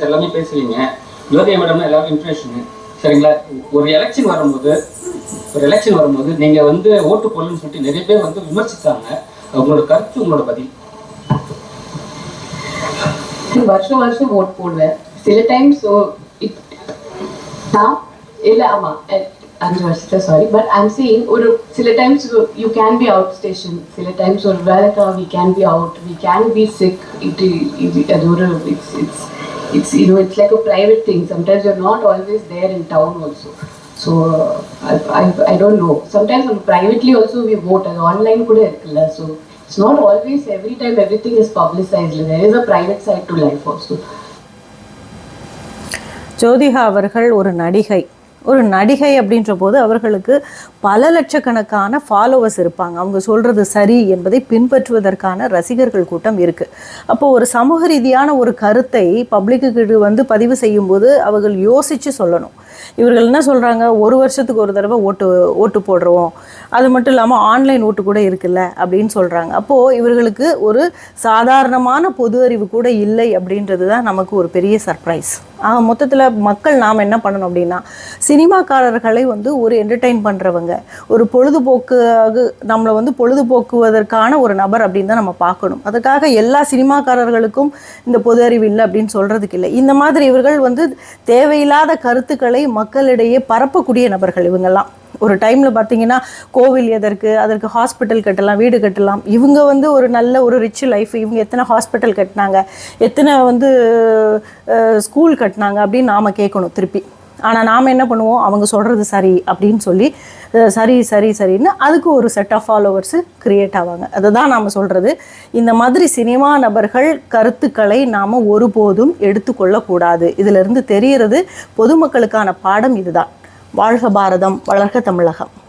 எல்லாமே பேசுவீங்க. ஜோதிகா மேடம் எல்லாரும் இன்ஃபர்மேஷன் சரிங்களா? ஒரு எலெக்ஷன் வரும்போது நீங்க வந்து ஓட்டு போடணும்னு சொல்லிட்டு நிறைய பேர் வந்து விமர்சித்தாங்க. உங்களோட கருத்து, உங்களோட பதில். வருஷம் வருஷம் ஓட் போடுவேன். சில டைம்ஸ் இல்ல ஆமா 5 வருஷத்துல சாரி, பட் ஐம் சேயிங் ஒரு சில times you can be out station, சில டைம்ஸ் ஒரு வேலைக்கா we can be out, we can be sick. அது ஒரு it's it's like a private thing. Sometimes you're not always there in town also, so I don't know. Sometimes privately also we vote, and online kuda irukilla, so it's not always every time everything is publicized. There is a private side to life also. Jyothika அவர்கள் ஒரு நடிகை அப்படின்ற போது அவர்களுக்கு பல லட்சக்கணக்கான followers இருப்பாங்க. அவங்க சொல்கிறது சரி என்பதை பின்பற்றுவதற்கான ரசிகர்கள் கூட்டம் இருக்குது. அப்போது ஒரு சமூக ரீதியான ஒரு கருத்தை பப்ளிக்கு வந்து பதிவு செய்யும்போது அவர்கள் யோசித்து சொல்லணும். இவர்கள் என்ன சொல்கிறாங்க, ஒரு வருஷத்துக்கு ஒரு தடவை ஓட்டு போடுறோம், அது மட்டும் இல்லாமல் ஆன்லைன் ஓட்டு கூட இருக்குல்ல அப்படின்னு சொல்கிறாங்க. அப்போது இவர்களுக்கு ஒரு சாதாரணமான பொது அறிவு கூட இல்லை அப்படின்றது தான் நமக்கு ஒரு பெரிய சர்ப்ரைஸ். மொத்தத்தில் மக்கள் நாம் என்ன பண்ணணும் அப்படின்னா, சினிமாக்காரர்களை வந்து ஒரு என்டர்டெயின் பண்ணுறவங்க, ஒரு நம்மளை வந்து பொழுதுபோக்குவதற்கான ஒரு நபர் அப்படின்னு தான் நம்ம பார்க்கணும். அதுக்காக எல்லா சினிமாக்காரர்களுக்கும் இந்த பொது அறிவு இல்லை அப்படின்னு சொல்கிறதுக்கு இல்லை. இந்த மாதிரி இவர்கள் வந்து தேவையில்லாத கருத்துக்களை மக்களிடையே பரப்பக்கூடிய நபர்கள் இவங்கெல்லாம். ஒரு டைமில் பார்த்தீங்கன்னா கோவில் எதற்கு, அதற்கு ஹாஸ்பிட்டல் கட்டலாம், வீடு கட்டலாம். இவங்க வந்து ஒரு நல்ல ஒரு ரிச் லைஃப், இவங்க எத்தனை ஹாஸ்பிட்டல் கட்டினாங்க, எத்தனை வந்து ஸ்கூல் கட்டினாங்க அப்படின்னு நாம் கேட்கணும் திருப்பி. ஆனால் நாம் என்ன பண்ணுவோம், அவங்க சொல்கிறது சரி அப்படின்னு சொல்லி சரின்னு அதுக்கு ஒரு செட் ஆஃப் ஃபாலோவர்ஸு க்ரியேட் ஆவாங்க. அதை தான் நாம் சொல்கிறது. இந்த மாதிரி சினிமா நபர்கள் கருத்துக்களை நாம் ஒருபோதும் எடுத்துக்கொள்ளக்கூடாது. இதிலிருந்து தெரிகிறது பொதுமக்களுக்கான பாடம் இதுதான். வாழ்க பாரதம், வளர்க தமிழகம்.